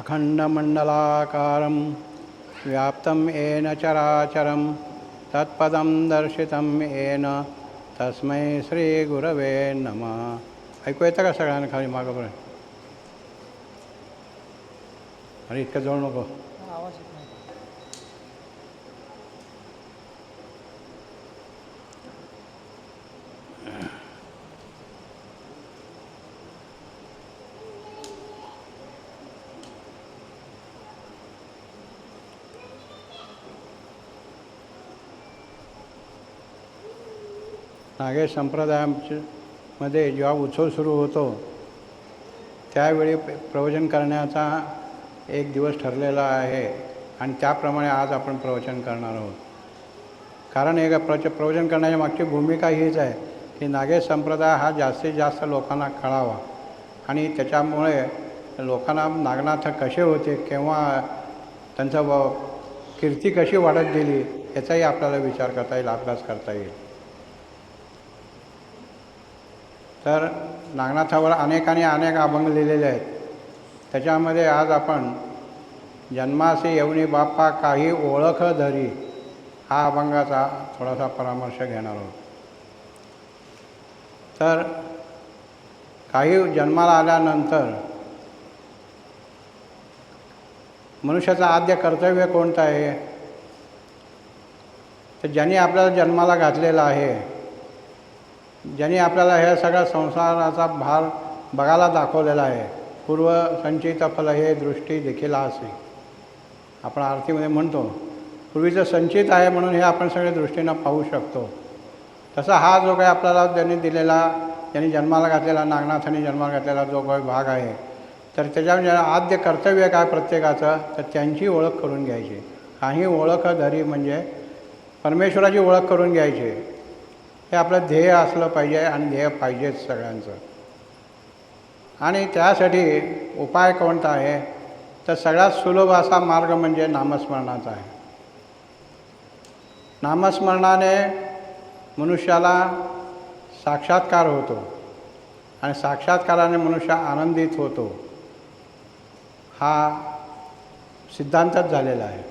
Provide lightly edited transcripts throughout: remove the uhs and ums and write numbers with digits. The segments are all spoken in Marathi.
अखंडमंडलाकारं व्याप्तं येन चराचरं तत्पदं दर्शितं येन तस्मै श्रीगुरवे नमः। ऐकू येतं का सगळ्यांना खाली मागं पर्यंत? अरे इतकं जवळ नको. आवाज येत नाही. नागेश संप्रदायामध्ये जेव्हा उत्सव सुरू होतो त्यावेळी प्रवचन करण्याचा एक दिवस ठरलेला आहे आणि त्याप्रमाणे आज आपण प्रवचन करणार आहोत. कारण एक प्रवचन करण्याच्या मागची भूमिका हीच आहे की नागेश संप्रदाय हा जास्तीत जास्त लोकांना कळावा आणि त्याच्यामुळे लोकांना नागनाथ कसे होते, केव्हा त्यांचं कीर्ती कशी वाढत गेली याचाही आपल्याला विचार करता येईल, अभ्यास करता येईल. तर नागनाथावर अनेकांनी अनेक अभंग लिहिलेले आहेत. त्याच्यामध्ये आज आपण जन्मासी येऊनी बाप्पा काही ओळख धरी हा अभंगाचा थोडासा परामर्श घेणार आहोत. तर काही जन्माला आल्यानंतर मनुष्याचं आद्य कर्तव्य कोणतं आहे? तर ज्यांनी आपल्याला जन्माला घातलेला आहे, ज्यांनी आपल्याला ह्या सगळ्या संसाराचा भार बघायला दाखवलेला आहे, पूर्वसंचित फल हे दृष्टी देखील असे आपण आरतीमध्ये म्हणतो, पूर्वीचं संचित आहे म्हणून हे आपण सगळे दृष्टीनं पाहू शकतो. तसा हा जो काही आपल्याला ज्यांनी दिलेला, ज्यांनी जन्माला घातलेला, नागनाथांनी जन्माला घातलेला जो काही भाग आहे, तर त्याच्यामध्ये आद्य कर्तव्य काय प्रत्येकाचं, तर त्यांची ओळख करून घ्यायची. काही ओळख धरी म्हणजे परमेश्वराची ओळख करून घ्यायची. हे आपलं ध्येय असलं पाहिजे आणि ध्येय पाहिजेच सगळ्यांचं. आणि त्यासाठी उपाय कोणता आहे? तर सगळ्यात सुलभ असा मार्ग म्हणजे नामस्मरणाचा आहे. नामस्मरणाने मनुष्याला साक्षात्कार होतो आणि साक्षात्काराने मनुष्य आनंदित होतो. हा सिद्धांतच झालेला आहे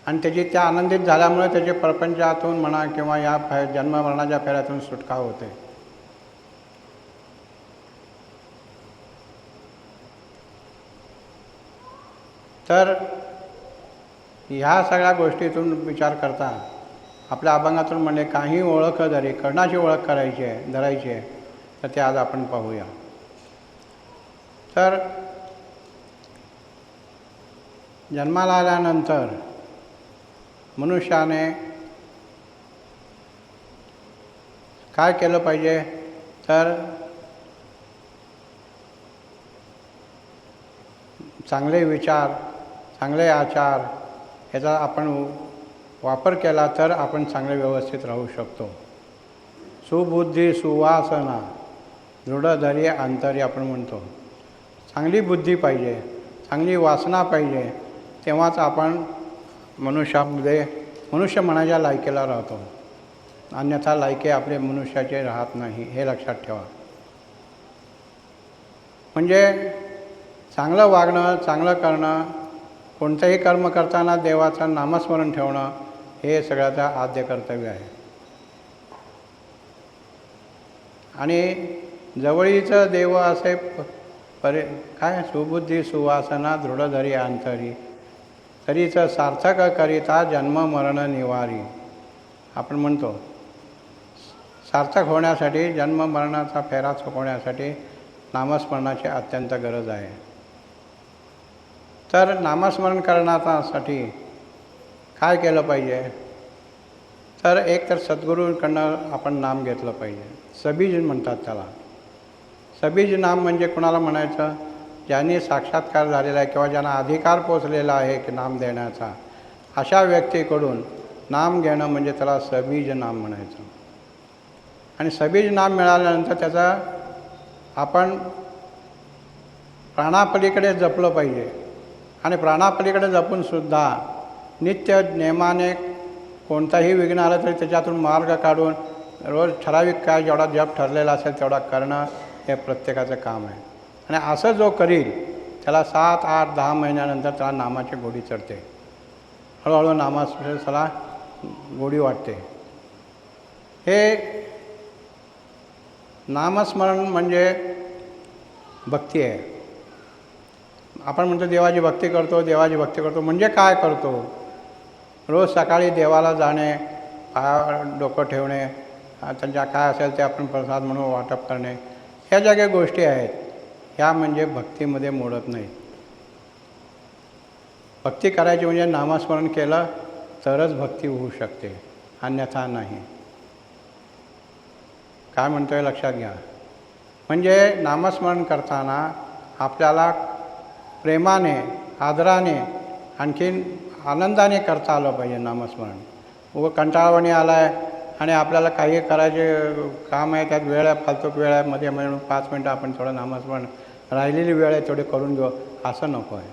आणि त्याची त्या आनंदित झाल्यामुळे त्याचे प्रपंचातून म्हणा किंवा या जन्ममरणाच्या फेऱ्यातून सुटका होते. तर ह्या सगळ्या गोष्टीतून विचार करता आपल्या अभंगातून म्हणले काही ओळख धरी, कर्णाची ओळख करायची आहे, धरायची आहे, तर ते आज आपण पाहूया. तर जन्माला आल्यानंतर मनुष्याने काय केलं पाहिजे? तर चांगले विचार, चांगले आचार याचा आपण वापर केला तर आपण चांगले व्यवस्थित राहू शकतो. सुबुद्धी सुवासना दृढधरी अंतरी आपण म्हणतो. चांगली बुद्धी पाहिजे, चांगली वासना पाहिजे, तेव्हाच आपण मनुष्यामध्ये मनुष्य म्हणायच्या लायकीला राहतो. अन्यथा लायकी आपले मनुष्याचे राहत नाही, हे लक्षात ठेवा. म्हणजे चांगलं वागणं, चांगलं करणं, कोणतंही कर्म करताना देवाचं नामस्मरण ठेवणं हे सगळ्याचं आद्य कर्तव्य आहे. आणि जवळीचं देव असे काय सुबुद्धी सुवासना दृढधरी अंतरी तरीचं सार्थक करिता जन्म मरण निवारी. आपण म्हणतो सार्थक होण्यासाठी, जन्म मरणाचा फेरा चुकवण्यासाठी नामस्मरणाची अत्यंत गरज आहे. तर नामस्मरण करण्यासाठी काय केलं पाहिजे? तर एक तर सद्गुरूंकडनं आपण नाम घेतलं पाहिजे. सबीज म्हणतात त्याला. सबीज नाम म्हणजे कुणाला म्हणायचं? ज्यांनी साक्षात्कार झालेला आहे किंवा ज्यांना अधिकार पोचलेला आहे की नाम देण्याचा, अशा व्यक्तीकडून नाम घेणं म्हणजे त्याला सबीज नाम म्हणायचं. आणि सबीज नाम मिळाल्यानंतर त्याचा आपण प्राणापलीकडे जपलं पाहिजे. आणि प्राणापलीकडे जपूनसुद्धा नित्य नेमाने कोणताही विघ्न आलं तरी त्याच्यातून मार्ग काढून रोज ठराविक काय जेवढा जप ठरलेला असेल तेवढा करणं हे प्रत्येकाचं काम आहे. आणि असं जो करील त्याला 7, 8, 10 महिन्यानंतर त्याला नामाची गोडी चढते. हळूहळू नामाला गोडी वाटते. हे नामस्मरण म्हणजे भक्ती आहे. आपण म्हणतो देवाची भक्ती करतो, देवाची भक्ती करतो. म्हणजे काय करतो? रोज सकाळी देवाला जाणे, पायावर डोकं ठेवणे, त्यांच्या काय असेल ते आपण प्रसाद म्हणून वाटप करणे, ह्या ज्या काही गोष्टी आहेत ह्या म्हणजे भक्तीमध्ये मोडत नाही. भक्ती करायची म्हणजे नामस्मरण केलं तरच भक्ती होऊ शकते, अन्यथा नाही. काय म्हणतो आहे लक्षात घ्या. म्हणजे नामस्मरण करताना आपल्याला प्रेमाने, आदराने, आणखीन आनंदाने करता आलं पाहिजे नामस्मरण. उगं कंटाळवाणी आला आहे आणि आपल्याला काही करायचे काम आहे, त्यात वेळ आहे, फालतूक वेळ आहे, मध्ये म्हणून 5 मिनटं आपण थोडं नामस्मरण, राहिलेली वेळ आहे तेवढे करून घेऊ, असं नको आहे.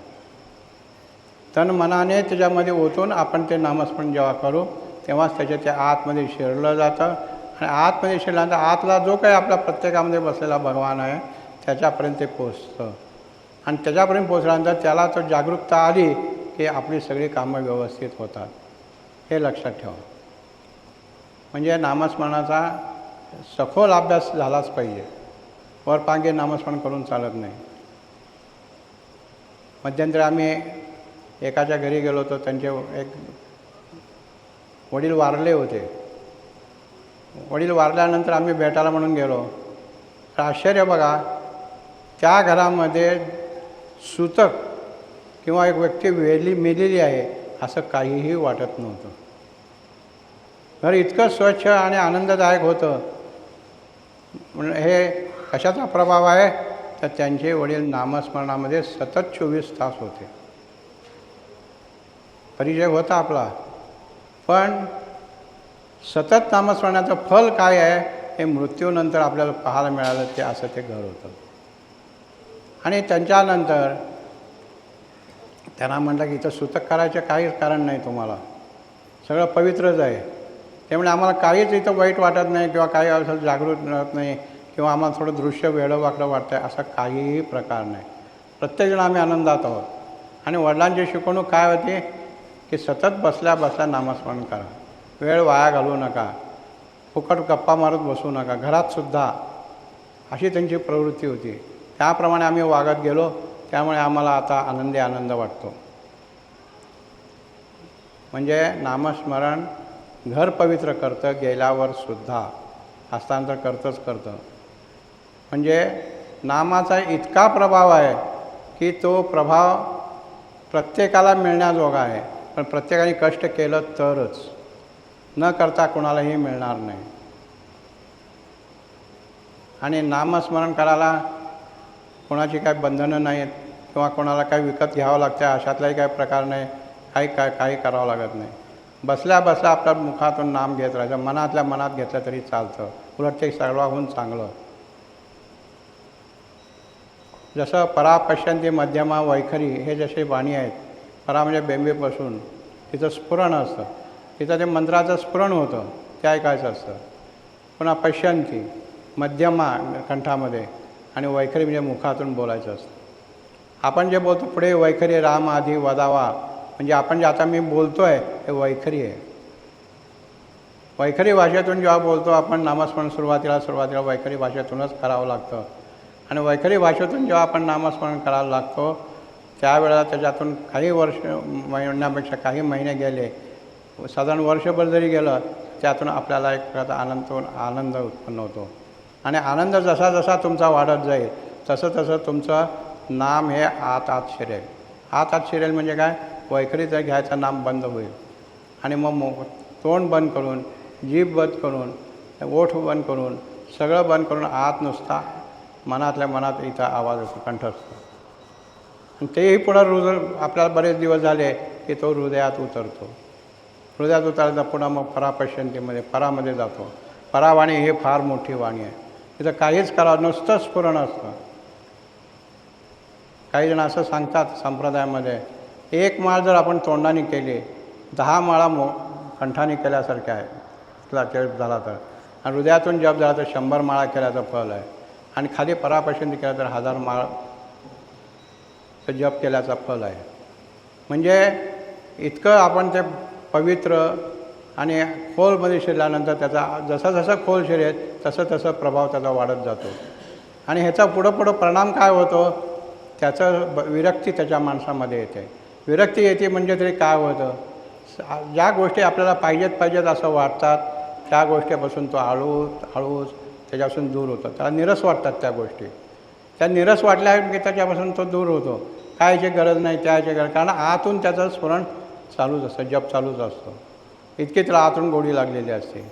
तन मनाने त्याच्यामध्ये ओतून आपण ते नामस्मरण जेव्हा करू तेव्हाच त्याच्या त्या आतमध्ये शिरलं जातं. आणि आतमध्ये शिरल्यानंतर आतला जो काही आपल्या प्रत्येकामध्ये बसलेला भगवान आहे त्याच्यापर्यंत ते पोचतं. आणि त्याच्यापर्यंत पोचल्यानंतर त्याला तो जागरूकता आली की आपली सगळी कामं व्यवस्थित होतात. हे लक्षात ठेवा. म्हणजे नामस्मरणाचा सखोल अभ्यास झालाच पाहिजे. वरपांगे नामस्मरण करून चालत नाही. मध्यंतरी आम्ही एकाच्या घरी गेलो होतो. त्यांचे एक वडील वारले होते. वडील वारल्यानंतर आम्ही भेटायला म्हणून गेलो. तर आश्चर्य बघा, त्या घरामध्ये सूतक किंवा एक व्यक्ती मेलेली आहे असं काहीही वाटत नव्हतं. घर इतकं स्वच्छ आणि आनंददायक होतं. हे कशाचा प्रभाव आहे? तर त्यांचे वडील नामस्मरणामध्ये सतत 24 तास होते. परिचय होता आपला, पण सतत नामस्मरणाचं फल काय आहे हे मृत्यूनंतर आपल्याला पाहायला मिळालं. ते असं ते घर होतं. आणि त्यांच्यानंतर त्यांना म्हटलं की इथं सूतक करायचं काहीच कारण नाही, तुम्हाला सगळं पवित्रच आहे. त्यामुळे आम्हाला काहीच इथं वाईट वाटत नाही किंवा काही असं जागृत मिळत नाही किंवा आम्हाला थोडं दृश्य वेडं वाकडं वाटतं आहे, असा काहीही प्रकार नाही. प्रत्येकजण आम्ही आनंदात आहोत. आणि वडिलांची शिकवणूक काय होती की सतत बसल्या बसल्या नामस्मरण करा, वेळ वाया घालवू नका, फुकट गप्पा मारत बसू नका, घरातसुद्धा, अशी त्यांची प्रवृत्ती होती. त्याप्रमाणे आम्ही वागत गेलो. त्यामुळे आम्हाला आता आनंद वाटतो. म्हणजे नामस्मरण घर पवित्र करतं, गेल्यावर सुद्धा हस्तांतर करतं. म्हणजे नामाचा इतका प्रभाव आहे की तो प्रभाव प्रत्येकाला मिळण्याजोगा आहे. पण प्रत्येकाने कष्ट केलं तरच, न करता कोणालाही मिळणार नाही. आणि नामस्मरण करायला कोणाची काही बंधनं नाहीत किंवा कोणाला काही विकत घ्यावं लागतं अशातलाही काही प्रकार नाही. काही करावं लागत नाही. बसल्या बसल्या आपल्या मुखातून नाम घेत राहायचं. मनातल्या मनात घेतलं तरी चालतं. उलट ते सर्वाहून चांगलं. जसं परा पश्यन्ति मध्यमा वैखरी हे जसे वाणी आहेत. परा म्हणजे बेंबीपासून तिथं स्फुरण असतं, तिथं ते मंत्राचं स्फुरण होतं, ते ऐकायचं असतं. पुन्हा पश्यन्ति मध्यमा कंठामध्ये आणि वैखरी म्हणजे मुखातून बोलायचं असतं. आपण जे बोलतो पुढे वैखरी राम आधी वदावा, म्हणजे आपण जे आता मी बोलतो आहे हे वैखरी आहे. वैखरी भाषेतून जेव्हा बोलतो आपण नामस्मरण सुरुवातीला वैखरी भाषेतूनच करावं लागतं. आणि वैखरी भाषेतून जेव्हा आपण नामस्मरण करायला लागतो त्यावेळेला त्याच्यातून काही महिन्यापेक्षा काही महिने गेले, साधारण वर्षभर जरी गेलं, त्यातून आपल्याला एक प्रकारचा आनंद उत्पन्न होतो. आणि आनंद जसा जसा तुमचा वाढत जाईल तसं तुमचं नाम हे आत शिरेल. आत शिरेल म्हणजे काय? वैखरीचं घ्यायचं नाम बंद होईल. आणि मग तोंड बंद करून, जीभ बंद करून, ओठ बंद करून, सगळं बंद करून आत नुसता मनातल्या मनात इथं आवाज असतो, कंठ असतो. आणि तेही पुढं आपल्याला बरेच दिवस झाले की तो हृदयात उतरतो. हृदयात उतरायचा पुन्हा मग परापश्यंतीमध्ये परामध्ये जातो. परावाणी ही फार मोठी वाणी आहे. तिथं काहीच करावं, नुसतं स्फुरण असतं. काही जण असं सांगतात संप्रदायामध्ये, एक माळ जर आपण तोंडाने केली 10 माळा कंठाने केल्यासारख्या आहे तिथला जप झाला तर. आणि हृदयातून जप झाला तर 100 माळा केल्याचं फल आहे. आणि खाली परापश्यंती केला तर 1000 माळ तर जप केल्याचा फल आहे. म्हणजे इतकं आपण ते पवित्र आणि खोलमध्ये शिरल्यानंतर त्याचा जसं जसं खोल शिरेल तसं तसं प्रभाव त्याचा वाढत जातो. आणि ह्याचा पुढं परिणाम काय होतो, त्याचं विरक्ती त्याच्या माणसामध्ये येते. विरक्ती येते म्हणजे तरी काय होतं, ज्या गोष्टी आपल्याला पाहिजेत असं वाटतात त्या गोष्टीपासून तो हळूच त्याच्यापासून दूर होतो. त्याला निरस वाटतात त्या गोष्टी. त्या निरस वाटल्या की त्याच्यापासून तो दूर होतो. काय याची गरज नाही, त्याची गरज, कारण आतून त्याचं स्मरण चालूच असतं, जप चालूच असतो. इतकी त्याला आतून गोडी लागलेली असते.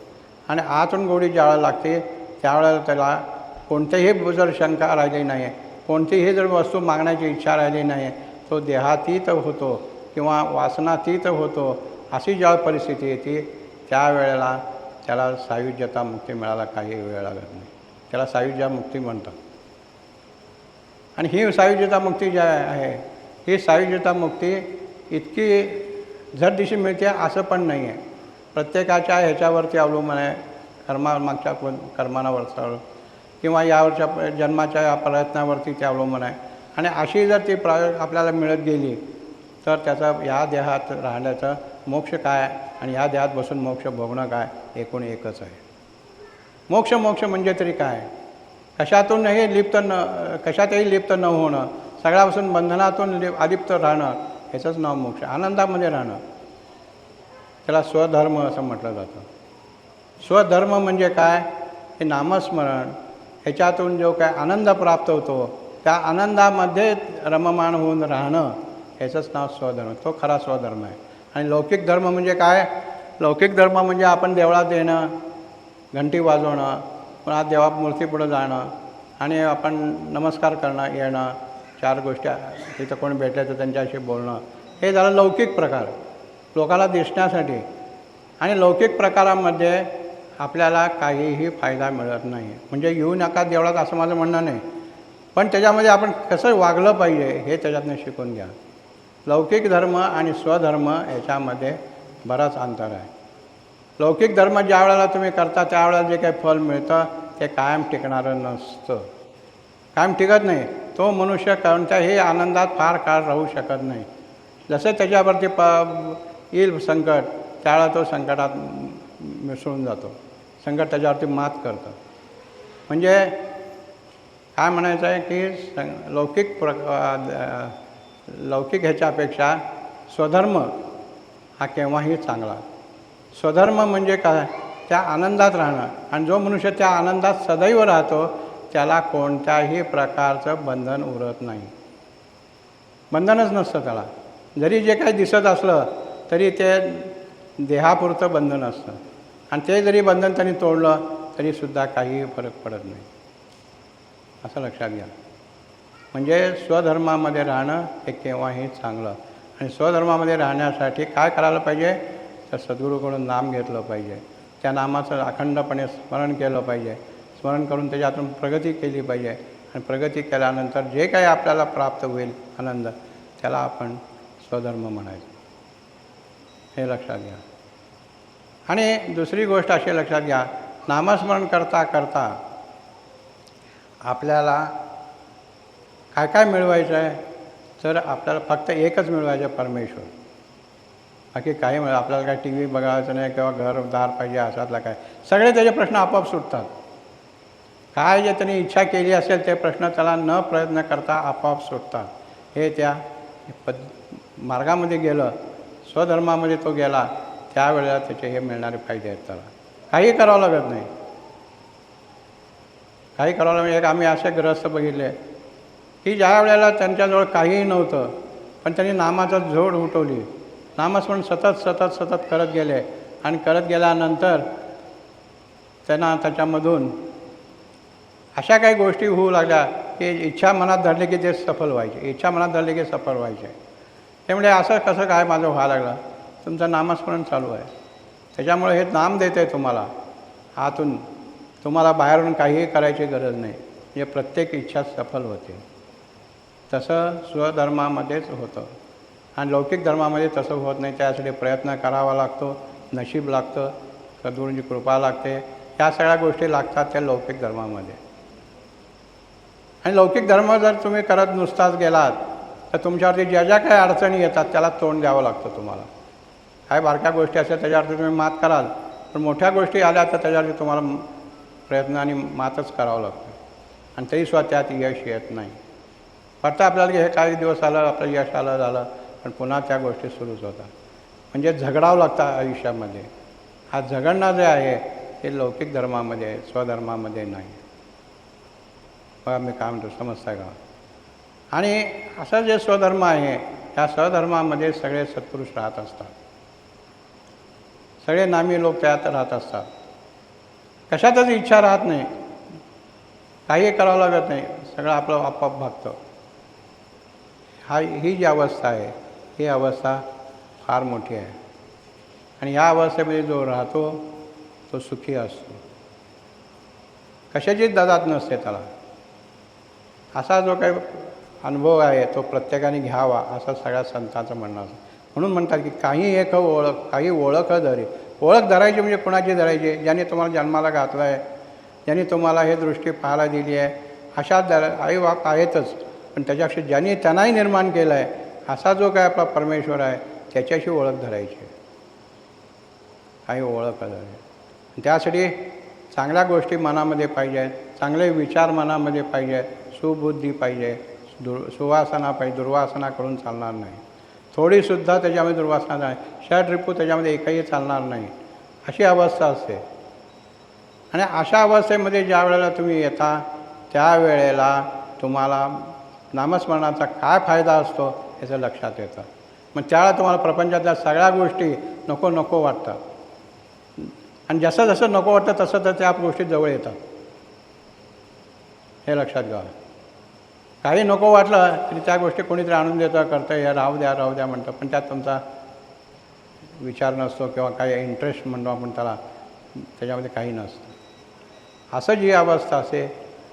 आणि आतून गोडी ज्यावेळेला लागते त्यावेळेला त्याला कोणतेही जर शंका राहिली नाही, कोणतीही जर वस्तू मागण्याची इच्छा राहिली नाही, तो देहातीत होतो किंवा वासनातीत होतो. अशी ज्या परिस्थिती येते त्यावेळेला त्याला सायुज्यता मुक्ती मिळायला काही वेळ लागत नाही. त्याला सायुज्य मुक्ती म्हणतात. आणि ही सायुज्यता मुक्ती जी आहे, ही सायुज्यता मुक्ती इतकी झटदिशी मिळते असं पण नाही आहे. प्रत्येकाच्या ह्याच्यावरती अवलंबून आहे, मागच्या कर्मांवरचं किंवा यावरच्या जन्माच्या या प्रयत्नावरती ते अवलंबून आहे. आणि अशी जर ती आपल्याला मिळत गेली तर त्याचा ह्या देहात राहण्याचं मोक्ष काय आणि ह्या देहात बसून मोक्ष भोगणं काय, एकूण एकच आहे. मोक्ष म्हणजे तरी काय, कशातही लिप्त न होणं, सगळ्यापासून बंधनातून अलिप्त राहणं, ह्याचंच नाव मोक्ष. आनंदामध्ये राहणं, त्याला स्वधर्म असं म्हटलं जातं. स्वधर्म म्हणजे काय, हे नामस्मरण, ह्याच्यातून जो काय आनंद प्राप्त होतो त्या आनंदामध्ये रममाण होऊन राहणं, ह्याचंच नाव स्वधर्म. तो खरा स्वधर्म आहे. आणि लौकिक धर्म म्हणजे काय, लौकिक धर्म म्हणजे आपण देवळात येणं, घंटी वाजवणं, पुन्हा देवा मूर्तीपुढं जाणं आणि आपण नमस्कार करणं, येणं, चार गोष्टी तिथं कोणी भेटले तर त्यांच्याशी बोलणं, हे झालं लौकिक प्रकार, लोकांना दिसण्यासाठी. आणि लौकिक प्रकारामध्ये आपल्याला काहीही फायदा मिळत नाही. म्हणजे येऊ नका देवळात असं माझं म्हणणं नाही, पण त्याच्यामध्ये आपण कसं वागलं पाहिजे हे त्याच्यातनं शिकून घ्या. लौकिक धर्म आणि स्वधर्म याच्यामध्ये बराच अंतर आहे. लौकिक धर्म ज्या वेळेला तुम्ही करता त्यावेळेला जे काही फल मिळतं ते कायम टिकणारं नसतं, कायम टिकत नाही. तो मनुष्य कोणत्याही आनंदात फार काळ राहू शकत नाही. जसं त्याच्यावरती येईल संकट त्यावेळेला तो संकटात मिसळून जातो, संकट त्याच्यावरती मात करतं. म्हणजे काय म्हणायचं आहे की लौकिक ह्याच्यापेक्षा स्वधर्म हा केव्हाही चांगला. स्वधर्म म्हणजे काय, त्या आनंदात राहणं. आणि जो मनुष्य त्या आनंदात सदैव राहतो त्याला कोणत्याही प्रकारचं बंधन उरत नाही, बंधनच नसतं त्याला. जरी जे काही दिसत असलं तरी ते देहापुरतं बंधन असतं. आणि ते जरी बंधन त्यांनी तोडलं तरीसुद्धा काही फरक पडत नाही, असं लक्षात घ्या. म्हणजे स्वधर्मामध्ये राहणं हे केव्हाही चांगलं. आणि स्वधर्मामध्ये राहण्यासाठी काय करायला पाहिजे, तर सद्गुरूकडून नाम घेतलं पाहिजे, त्या नामाचं अखंडपणे स्मरण केलं पाहिजे, स्मरण करून त्याच्यातून प्रगती केली पाहिजे. आणि प्रगती केल्यानंतर जे काही आपल्याला प्राप्त होईल आनंद, त्याला आपण स्वधर्म म्हणायचं, हे लक्षात घ्या. आणि दुसरी गोष्ट अशी लक्षात घ्या, नामस्मरण करता करता आपल्याला काय काय मिळवायचं आहे, तर आपल्याला फक्त एकच मिळवायचं आहे, परमेश्वर. बाकी काही आपल्याला काय टी व्ही बघायचं नाही किंवा घरदार पाहिजे अशातला काय, सगळे त्याचे प्रश्न आपोआप सुटतात. काय जे त्यांनी इच्छा केली असेल ते प्रश्न त्याला न प्रयत्न करता आपोआप सुटतात. हे त्या मार्गामध्ये गेलं, स्वधर्मामध्ये तो गेला, त्यावेळेला त्याचे हे मिळणारे फायदे आहेत. त्याला काही करावं लागत नाही, काही करावं लागत. एक आम्ही असे ग्रस्त बघितले की ज्या वेळेला त्यांच्याजवळ काहीही नव्हतं पण त्यांनी नामाचं झोड उठवली, नामस्मरण सतत करत गेले. आणि करत गेल्यानंतर त्यांना त्याच्यामधून अशा काही गोष्टी होऊ लागल्या की इच्छा मनात धरली की ते सफल व्हायचे, इच्छा मनात धरली की सफल व्हायचे. त्यामुळे असं कसं काय माझं व्हायला लागलं, तुमचं नामस्मरण चालू आहे, त्याच्यामुळे हे नाम देते आहे तुम्हाला आतून, तुम्हाला बाहेरून काहीही करायची गरज नाही. म्हणजे प्रत्येक इच्छा सफल होते. तसं स्वधर्मामध्येच होतं. आणि लौकिक धर्मामध्ये तसं होत नाही. त्यासाठी प्रयत्न करावा लागतो, नशीब लागतं, सद्गुरूंची कृपा लागते, ह्या सगळ्या गोष्टी लागतात त्या लौकिक धर्मामध्ये. आणि लौकिक धर्म जर तुम्ही करत नुसताच गेलात तर तुमच्यावरती ज्या ज्या काही अडचणी येतात त्याला तोंड द्यावं लागतं तुम्हाला. काय बारक्या गोष्टी असतात त्याच्यावरती तुम्ही मात कराल, पण मोठ्या गोष्टी आल्या तर त्याच्यावरती तुम्हाला प्रयत्नाने मातच करावं लागतं आणि तरीसुद्धा त्यात यश येत नाही. वाटतं आपल्याला की हे काही दिवस आलं, आपलं यश आलं झालं, पण पुन्हा त्या गोष्टी सुरूच होतात. म्हणजे झगडावं लागतं आयुष्यामध्ये. हा झगडणं जे आहे ते लौकिक धर्मामध्ये आहे, स्वधर्मामध्ये नाही. बघा मी काय म्हणतो, समजताय का? आणि असं जे स्वधर्म आहे, ह्या स्वधर्मामध्ये सगळे सत्पुरुष राहत असतात, सगळे नामी लोक त्यात राहत असतात. कशातच इच्छा राहत नाही, काही करावं लागत नाही, सगळं आपलं आपोआप भागतं. ही जी अवस्था आहे ही अवस्था फार मोठी आहे आणि या अवस्थेमध्ये जो राहतो तो सुखी असतो. कशाचीच ददात नसते त्याला. असा जो काही अनुभव आहे तो प्रत्येकाने घ्यावा असं सगळ्या संतांचं म्हणणं असतं. म्हणून म्हणतात की काही एक ओळख, काही ओळख धरी. ओळख धरायची म्हणजे कुणाची धरायची? ज्याने तुम्हाला जन्माला घातलं आहे, ज्याने तुम्हाला हे दृष्टी पाहायला दिली आहे, अशा आई बाप आहेतच, पण त्याच्यापेक्षा ज्यांनी त्यांनाही निर्माण केलं आहे असा जो काय आपला परमेश्वर आहे त्याच्याशी ओळख धरायची. काही ओळख धरायची. त्यासाठी चांगल्या गोष्टी मनामध्ये पाहिजेत, चांगले विचार मनामध्ये पाहिजे, सुबुद्धी पाहिजे, सुवासना पाहिजे. दुर्वासना करून चालणार नाही, थोडीसुद्धा त्याच्यामध्ये दुर्वासना नाही, षड्रिपू त्याच्यामध्ये एकही चालणार नाही, अशी अवस्था असते. आणि अशा अवस्थेमध्ये ज्या वेळेला तुम्ही येता त्यावेळेला तुम्हाला नामस्मरणाचा काय फायदा असतो याचं लक्षात येतं. मग त्यावेळेला तुम्हाला प्रपंचातल्या सगळ्या गोष्टी नको नको वाटतात आणि जसं जसं नको वाटतं तसं तर त्या गोष्टी जवळ येतात, हे लक्षात घ्या. काही नको वाटलं तरी त्या गोष्टी कोणीतरी आणून देतं, करतं, हे राहू द्या म्हणतं, पण त्यात तुमचा विचार नसतो किंवा काही इंटरेस्ट म्हणतो आपण त्याला, त्याच्यामध्ये काही नसतं. असं जी अवस्था असते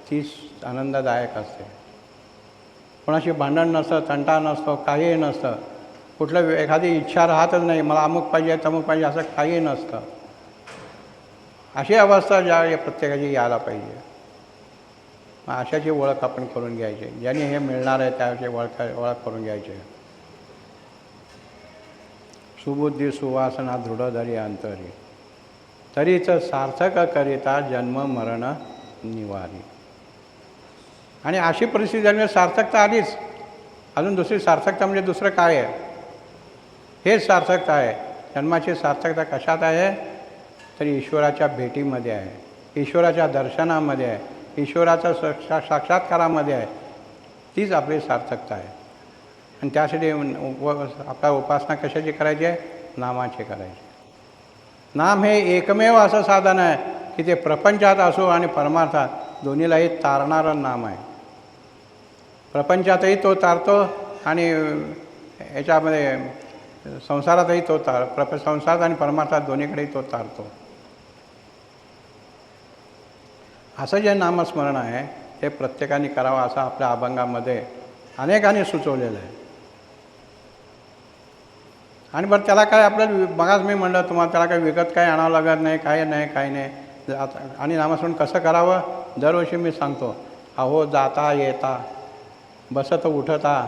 ती आनंददायक असते. कोणाशी भांडण नसतं, तंटा नसतो, काहीही नसतं, कुठलं एखादी इच्छा राहतच नाही, मला अमुक पाहिजे तमुक पाहिजे असं काही नसतं. अशी अवस्था ज्यावेळी प्रत्येकाची यायला पाहिजे. मग अशाची ओळख आपण करून घ्यायची. ज्यांनी हे मिळणार आहे त्याची ओळख करून घ्यायची. सुबुद्धी सुवासना दृढ धरी अंतरी, तरीच सार्थक करिता जन्म मरण निवारी. आणि अशी परिस्थिती झाली सार्थकता आलीच. अजून दुसरी सार्थकता म्हणजे दुसरं काय आहे? हेच सार्थकता आहे. जन्माची सार्थकता कशात आहे? तर ईश्वराच्या भेटीमध्ये आहे, ईश्वराच्या दर्शनामध्ये आहे, ईश्वराच्या साक्षात्कारामध्ये आहे. तीच आपली सार्थकता आहे. आणि त्यासाठी आपल्या उपासना कशाची करायची आहे? नामाची करायची. नाम हे एकमेव असं साधन आहे की ते प्रपंचात असो आणि परमार्थात दोन्हीलाही तारणारं नाम आहे. प्रपंचातही तो तारतो आणि याच्यामध्ये संसारातही तो संसारात आणि परमार्थात दोन्हीकडेही तो तारतो. असं जे नामस्मरण आहे ते प्रत्येकाने करावं असं आपल्या अभंगामध्ये अनेकांनी सुचवलेलं आहे. आणि बरं त्याला काय आपल्याला मगाच मी म्हणलं तुम्हाला, त्याला काही विकत काही आणावं लागत नाही, काही नाही. आणि नामस्मरण कसं करावं? दरवर्षी मी सांगतो. अहो जाता येता, बसत उठता,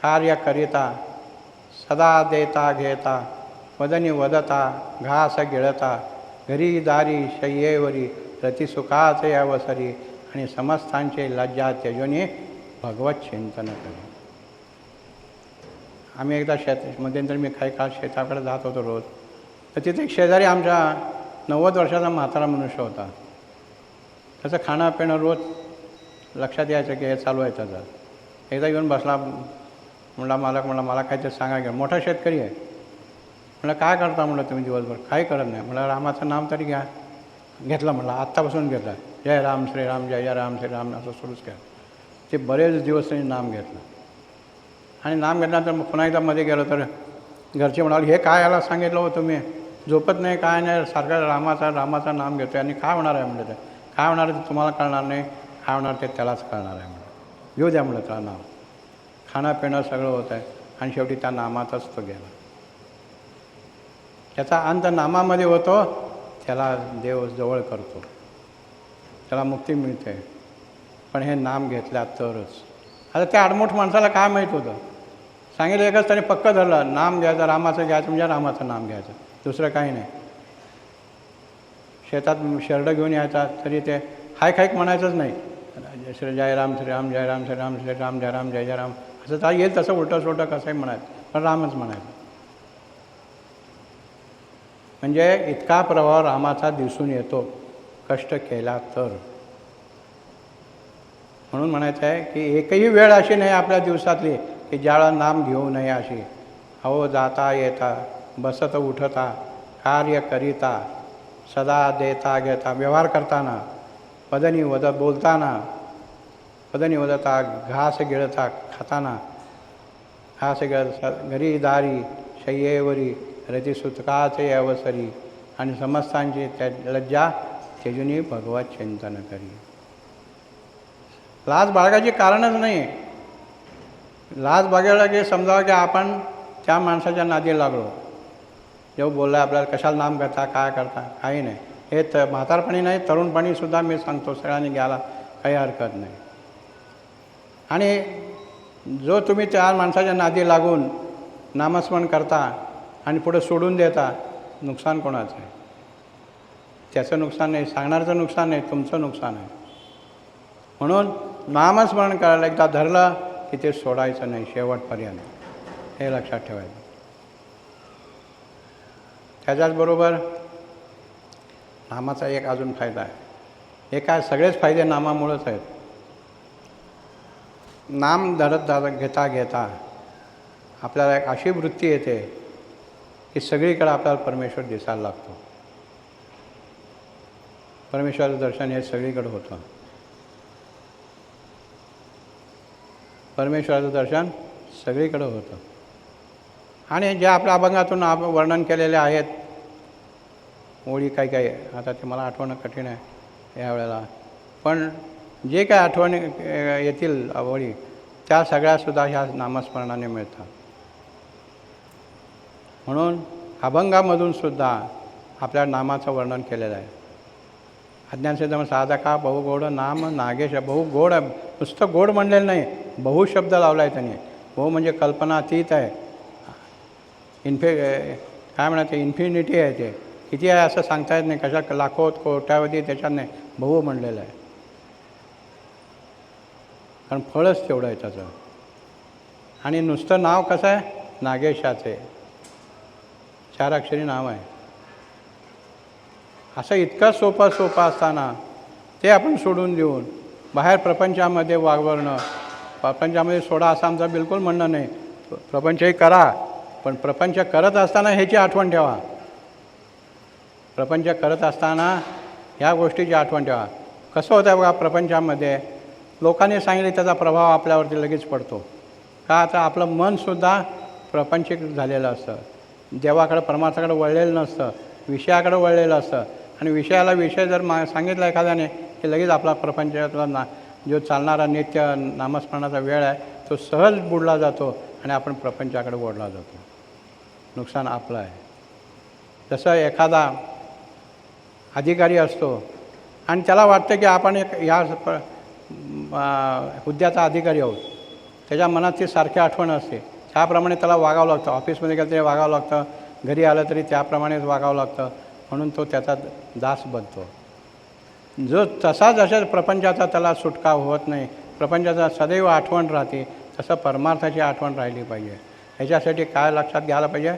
कार्य करिता, सदा देता घेता, वदनी वदता, घास गिळता, घरी दारी शय्येवरी, रतिसुखाचे अवसरी, आणि समस्तांचे लज्जा त्यजोनी भगवत चिंतन करी. आम्ही एकदा मध्यंतरी मी काही काळ शेताकडे जात होतो रोज, तर तिथे एक शेजारी आमच्या 90 वर्षाचा म्हातारा मनुष्य होता. त्याचं खाणं पिणं रोज लक्षात यायचं की हे चालू आहे त्याचं. एकदा येऊन बसला, म्हणला मला काहीतरी सांगा घ्या. मोठा शेतकरी आहे. म्हणलं काय करता? म्हणलं तुम्ही दिवसभर? काही करत नाही. म्हणलं रामाचं नाम तरी घ्या. घेतलं, म्हणलं आत्तापासून घेतलं. जय राम श्रीराम, जय जय राम श्रीराम असं सुरूच केलं. ते बरेच दिवस त्यांनी नाम घेतलं. आणि नाम घेतल्यानंतर मग पुन्हा एकदा मध्ये गेलो तर घरचे म्हणाले, हे काय याला सांगितलं हो तुम्ही? झोपत नाही, काय नाही, सारखं रामाचं नाम घेतो. आणि काय होणार आहे? म्हणलं ते काय होणार आहे ते तुम्हाला कळणार नाही, काय होणार ते त्यालाच कळणार आहे. म्हणलं घेऊ द्या म्हणलं त्याला नाम. खाणं पिणं सगळं होतं आहे आणि शेवटी त्या नामातच तो गेला. त्याचा अंत नामामध्ये होतो. त्याला देव जवळ करतो, त्याला मुक्ती मिळते. पण हे नाम घेतल्या तरच. आता त्या आडमोठ माणसाला काय माहीत होतं? सांगितलं एकच त्याने पक्क धरलं, नाम घ्यायचं, रामाचं घ्यायचं म्हणजे रामाचं नाम घ्यायचं, दुसरं काही नाही. शेतात शेरडं घेऊन यायचा तरी ते हायक म्हणायचंच नाही, श्री जय राम श्रीराम जय राम श्रीराम श्रीराम जय राम जय जय राम, असं तर येईल तसं उलटं सोलटं कसंही म्हणायचं, पण रामच म्हणायचं. म्हणजे इतका प्रभाव रामाचा दिसून येतो कष्ट केला तर. म्हणून म्हणायचं आहे की एकही वेळ अशी नाही आपल्या दिवसातली की ज्याला नाम घेऊ नये अशी. अहो जाता येता बसत उठता कार्य करिता सदा देता घेता, व्यवहार करताना पदनी बोलताना पदनी वदता, घास गिळता खाताना, घास गिळता घरी दारी शय्येवरी रती सुतकाचे अवसरी, आणि समस्तांची त्या लज्जा तेजुनी भगवत चिंतन करी. लाज बाळगायची कारणच नाही. लाज बाळगला की समजावं की आपण त्या माणसाच्या नादी लागलो. जेव्हा बोलला आपल्याला कशाला नाम घेता काय करता, काही नाही. हे म्हातारपणी नाही तरुणपणीसुद्धा मी सांगतो सगळ्यांनी घ्यायला काही हरकत नाही. आणि जो तुम्ही त्या माणसाच्या नादी लागून नामस्मरण करता आणि पुढे सोडून देता, नुकसान कोणाचं आहे? त्याचं नुकसान नाही, सांगणारचं नुकसान नाही, तुमचं नुकसान आहे. म्हणून नामस्मरण करायला एकदा धरलं की ते सोडायचं नाही शेवटपर्यंत, हे लक्षात ठेवायचं. त्याच्याचबरोबर नामाचा एक अजून फायदा आहे. हे काय सगळेच फायदे नामामुळंच आहेत. नाम धरत घेता घेता आपल्याला एक अशी वृत्ती येते की सगळीकडे आपल्याला परमेश्वर दिसायला लागतो. परमेश्वराचं दर्शन हे सगळीकडे होतं. परमेश्वराचं दर्शन सगळीकडे होतं. आणि जे आपल्या अभंगातून वर्णन केलेले आहेत ओळी काही काही, आता ते मला आठवणं कठीण आहे यावेळेला, पण जे काय आठवण येतील ओळी त्या सगळ्यासुद्धा ह्या नामस्मरणाने मिळतात. म्हणून अभंगामधून सुद्धा आपल्या नामाचं वर्णन केलेलं आहे. अज्ञानसिद्ध साधका बहुगोड नाम नागेश, बहुगोड, नुसतं गोड म्हणलेलं नाही, बहुशब्द लावला आहे त्यांनी. बहु म्हणजे कल्पनातीत आहे, काय म्हणतात ते इन्फिनिटी आहे, ते किती आहे असं सांगता येत नाही, कशा लाखो कोट्यावधी त्याच्यात नाही, बहु म्हणलेलं आहे. कारण फळच तेवढं आहे त्याचं. आणि नुसतं नाव कसं आहे? नागेशाचे 4 अक्षरी नाव आहे. असं इतकं सोपं असताना ते आपण सोडून देऊन बाहेर प्रपंचामध्ये वावरणं, प्रपंचामध्ये सोडा असं आमचं बिलकुल म्हणणं नाही. प्रपंचही करा, पण प्रपंच करत असताना ह्याची आठवण ठेवा. प्रपंच करत असताना ह्या गोष्टीची आठवण ठेवा. कसं होतं आहे बघा, प्रपंचामध्ये लोकांनी सांगितले त्याचा प्रभाव आपल्यावरती लगेच पडतो. का? आता आपलं मनसुद्धा प्रपंचिक झालेलं असतं, देवाकडं परमार्थाकडे वळलेलं नसतं, विषयाकडे वळलेलं असतं. आणि विषयाला विषय जर सांगितला एखाद्याने की लगेच आपला प्रपंचातला जो चालणारा नित्य नामस्मरणाचा वेळ आहे तो सहज बुडला जातो आणि आपण प्रपंचाकडे ओढला जातो. नुकसान आपलं आहे. जसं एखादा अधिकारी असतो आणि त्याला वाटतं की आपण एक ह्या हुद्द्याचा अधिकारी आहोत, त्याच्या मनात ती सारखी आठवण असते, त्याप्रमाणे त्याला वागावं लागतं. ऑफिसमध्ये गेलं तरी वागावं लागतं, घरी आलं तरी त्याप्रमाणेच वागावं लागतं. म्हणून तो त्याचा दास बनतो. जो तसा जशा प्रपंचाचा त्याला सुटका होत नाही, प्रपंचाचा सदैव आठवण राहते, तसं परमार्थाची आठवण राहिली पाहिजे. ह्याच्यासाठी काय लक्षात घ्यायला पाहिजे?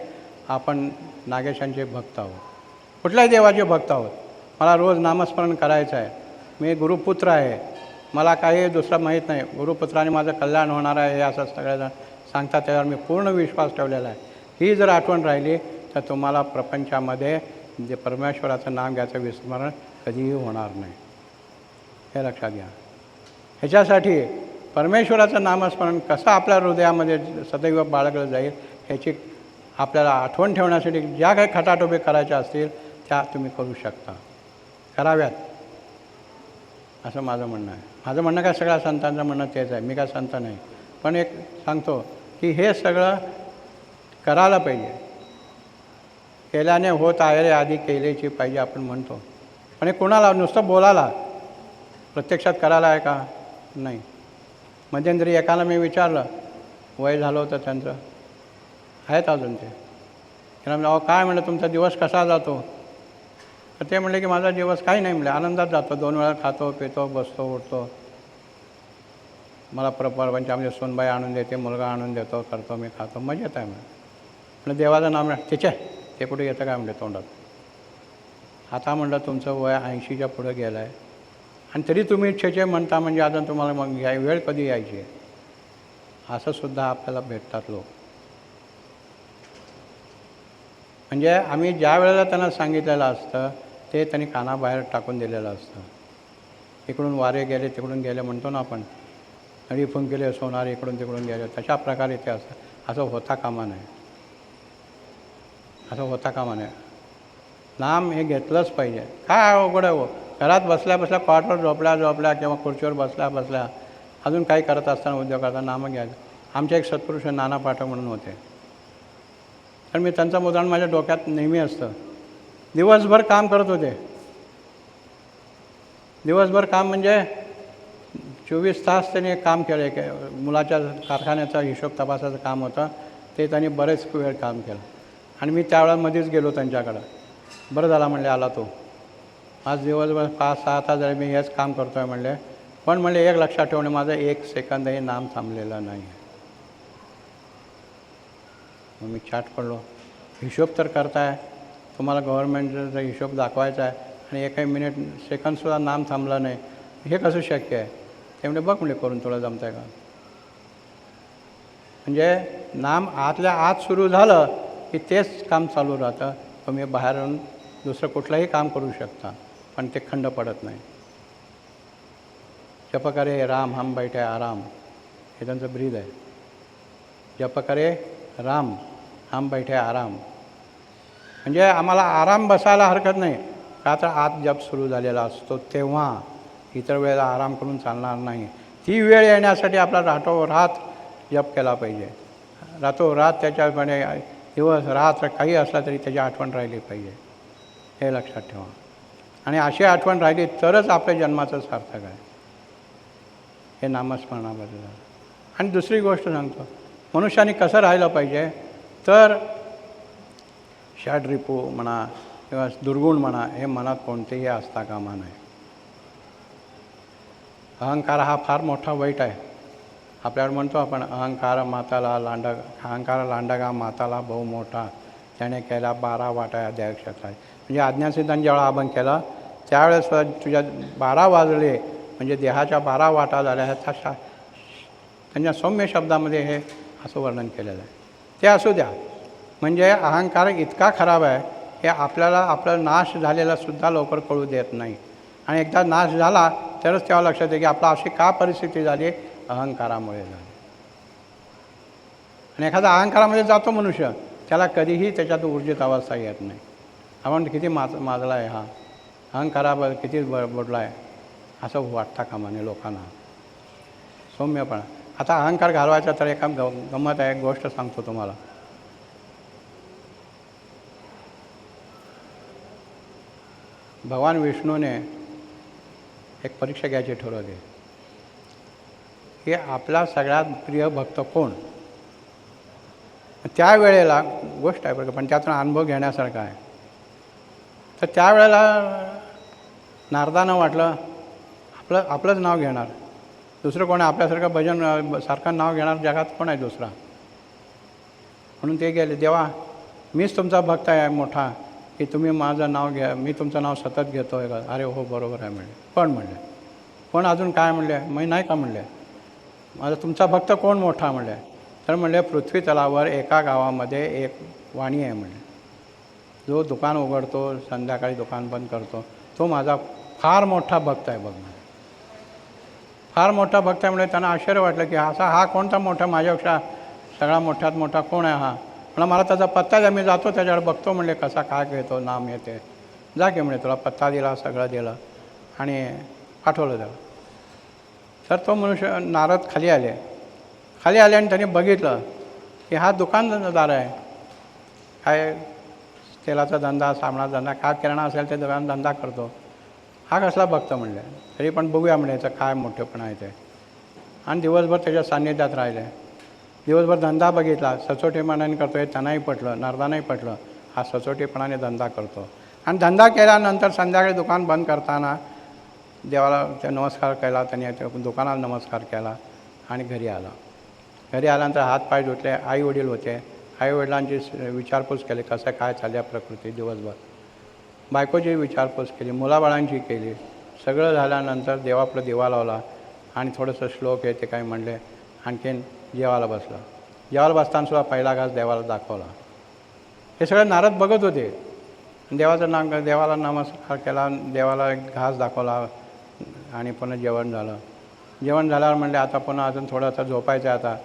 आपण नागेशांचे भक्त आहोत, कुठल्याही देवाचे भक्त आहोत. मला रोज नामस्मरण करायचं आहे, मी गुरुपुत्र आहे, मला काही दुसरं माहीत नाही, गुरुपुत्राने माझं कल्याण होणार आहे हे असं सगळेजण सांगतात, त्याच्यावर मी पूर्ण विश्वास ठेवलेला आहे. ही जर आठवण राहिली तर तुम्हाला प्रपंचामध्ये जे परमेश्वराचं नाम घ्यायचं विस्मरण कधीही होणार नाही, हे लक्षात घ्या. ह्याच्यासाठी परमेश्वराचं नामस्मरण कसं आपल्या हृदयामध्ये सदैव बाळगलं जाईल ह्याची आपल्याला आठवण ठेवण्यासाठी ज्या काही खटाटोपी करायच्या असतील त्या तुम्ही करू शकता, कराव्यात, असं माझं म्हणणं आहे. माझं म्हणणं काय सगळ्या संतांचं म्हणणं तेच आहे, मी काय संत नाही, पण एक सांगतो की हे सगळं करायला पाहिजे. केल्याने होत आहे रे आधी केलेची पाहिजे आपण म्हणतो, पण हे कोणाला? नुसतं बोलायला, प्रत्यक्षात करायला आहे का? नाही. मध्यंतरी एकाला मी विचारलं, वय झालं होतं त्यांचं, आहेत अजून ते. त्यांना म्हणलं, अहो काय म्हणलं तुमचा दिवस कसा जातो? तर ते म्हणले की माझा दिवस काही नाही म्हणले, आनंदात जातो. 2 वेळा खातो, पितो, बसतो, उठतो. मला प्रपंच आमच्या सोनबाई आणून देते, मुलगा आणून देतो, करतो, मी खातो, मजेत आहे म्हणलं देवाचं नाम तिचे ते कुठे येतं काय म्हणले तोंडात. आता म्हणलं तुमचं वय 80च्या पुढं गेलं आहे आणि तरी तुम्ही छेचे म्हणता, म्हणजे अजून तुम्हाला मग वेळ कधी यायची आहे? असं सुद्धा आपल्याला भेटतात लोक. म्हणजे आम्ही ज्या वेळेला त्यांना सांगितलेलं असतं ते त्यांनी कानाबाहेर टाकून दिलेलं असतं. इकडून वारे गेले तिकडून गेले म्हणतो ना आपण, नळी फुंकिले सोनार इकडून तिकडून गेले, तशा प्रकारे ते असतं. असं होता कामा नये, असं होता कामा नये. नाम हे घेतलंच पाहिजे. काय अवघड आहे हो, घरात बसल्या बसल्या कॉटवर झोपल्या किंवा खुर्चीवर बसल्या अजून काही करत असताना उद्योग करता नाम घ्यायचं. आमचे एक सत्पुरुष नाना पाठक म्हणून होते, तर मी त्यांचं उदाहरण माझ्या डोक्यात नेहमी असतं. दिवसभर काम करत होते, दिवसभर काम म्हणजे 24 तास त्यांनी काम केलं. एक मुलाच्या कारखान्याचा हिशोब तपासाचं काम होतं, ते त्यांनी बरेच वेळ काम केलं. आणि मी त्यावेळेमध्येच गेलो त्यांच्याकडं. बरं झाला म्हणले आला तो, आज दिवसभर 5-6 तास झाले मी हेच काम करतो आहे म्हणले, पण म्हणले एक लक्षात ठेवणे, माझं 1 सेकंदही नाम थांबलेलं नाही. मग मी चाट पडलो, हिशोब तर करताय, तुम्हाला गव्हर्नमेंटचा हिशोब दाखवायचा आहे आणि एकही मिनिट सेकंदसुद्धा नाम थांबलं नाही, हे कसं शक्य आहे? ते म्हणजे बघ म्हणजे करून तुला जमतं आहे का? म्हणजे नाम आतल्या आत सुरू झालं की तेच काम चालू राहतं. तुम्ही बाहेरून दुसरं कुठलंही काम करू शकता, पण ते खंड पडत नाही. जप करे राम हम बैठे आराम, हे त्यांचं ब्रीद आहे. जप करे राम हम बैठे आराम, म्हणजे आम्हाला आराम बसायला हरकत नाही, का तर आत जप सुरू झालेला असतो तेव्हा. इतर वेळेला आराम करून चालणार नाही. ती वेळ येण्यासाठी आपला रातोरात जप केला पाहिजे. रातोरात त्याच्यामध्ये दिवस रात्र काही असला तरी त्याची आठवण राहिली पाहिजे, हे लक्षात ठेवा. आणि अशी आठवण राहिली तरच आपल्या जन्माचं सार्थक आहे, हे नामस्मरणाबद्दल. आणि दुसरी गोष्ट सांगतो, मनुष्याने कसं राहिलं पाहिजे, तर षड्रिपू म्हणा किंवा दुर्गुण म्हणा, हे मनात कोणतेही असता कामा नये. अहंकार हा फार मोठा वाईट आहे. आपल्याला म्हणतो आपण, अहंकार लांडगा माताला बहु मोठा, त्याने केला 12 वाटा अध्यक्षता. म्हणजे आज्ञासिद्धांत जेव्हा आपण केलं त्यावेळेस तुझ्या 12 वाजले, म्हणजे देहाच्या 12 वाटा झाल्या. ह्याचा त्यांच्या सौम्य शब्दामध्ये हे असं वर्णन केलेलं आहे. ते असू द्या, म्हणजे अहंकार इतका खराब आहे की आपल्याला आपला नाश झालेला सुद्धा लवकर कळू देत नाही. आणि एकदा नाश झाला तरच तेव्हा लक्षात येते की आपला अशी का परिस्थिती झाली, अहंकारामुळे झाली. आणि एखादा अहंकारामध्ये जातो मनुष्य, त्याला कधीही त्याच्यात ऊर्जित अवस्था येत नाही. आपण किती माजला आहे हा, अहंकाराबद्दल किती बुडला आहे, असं वाटता कामा नये लोकांना. सौम्यपणा. आता अहंकार घालवायचा तर एका गंमत आहे, एक गोष्ट सांगतो तुम्हाला. भगवान विष्णूने एक परीक्षा घ्यायची ठरवली की आपला सगळ्यात प्रिय भक्त कोण. त्यावेळेला गोष्ट आहे बरं, पण त्यातून अनुभव घेण्यासारखा आहे. तर त्यावेळेला नारदानं वाटलं आपलंच नाव घेणार, दुसरं कोण आहे आपल्यासारखं भजन सारखं नाव घेणार जगात कोण आहे दुसरा. म्हणून ते गेले, देवा मीच तुमचा भक्त आहे मोठा, की तुम्ही माझं नाव घ्या, मी तुमचं नाव सतत घेतो आहे का? अरे हो बरोबर आहे म्हणले. पण म्हणले, पण अजून काय म्हणले? मी नाही का म्हणले, माझा तुमचा भक्त कोण मोठा म्हणले. तर म्हणले, पृथ्वी तलावर एका गावामध्ये एक वाणी आहे म्हणले, जो दुकान उघडतो संध्याकाळी दुकान बंद करतो, तो माझा फार मोठा भक्त आहे बघ म्हणे. फार मोठा भक्त आहे म्हणजे त्यांना आश्चर्य वाटलं की हा कोणता मोठा, माझ्यापेक्षा सगळा मोठ्यात मोठा कोण आहे हा. मला त्याचा पत्ता द्या, मी जातो त्याच्याकडे बघतो म्हणले कसा काय घेतो, नाम येते. जा की म्हणे, तुला पत्ता दिला, सगळं दिलं आणि पाठवलं त्याला. तर तो मनुष्य नारद खाली आले आणि त्यांनी बघितलं की हा दुकानदार आहे, काय तेलाचा धंदा, साबणाचा धंदा, काय किराणा असेल ते दुकान धंदा करतो, हा कसला भक्त म्हणले. तरी पण बघूया म्हणजे याचं काय मोठेपण आहे ते. आणि दिवसभर त्याच्या सान्निध्यात राहिले. दिवसभर धंदा बघितला, सचोटीपणाने करतो आहे, त्यांनाही पटलं, नारदांनाही पटलं, हा सचोटीपणाने धंदा करतो. आणि धंदा केल्यानंतर संध्याकाळी दुकान बंद करताना देवाला त्या नमस्कार केला, त्याने त्या दुकानाला नमस्कार केला आणि घरी आला. घरी आल्यानंतर हातपाय धुतले. आई वडील होते, आईवडिलांची विचारपूस केली, कसं काय चालल्या प्रकृती दिवसभर. बायकोची विचारपूस केली, मुलाबाळांची केली. सगळं झाल्यानंतर देवापुढे दिवा लावला आणि थोडंसं श्लोक आहे ते काही म्हणले. आणखीन जेवायला बसला. जेवायला बसतानासुद्धा पहिला घास देवाला दाखवला. हे सगळं नारद बघत होते. देवाला नमस्कार केला, देवाला एक घास दाखवला आणि पुन्हा जेवण झालं. जेवण झाल्यावर म्हणले आता पुन्हा अजून थोडंसं झोपायचं आता.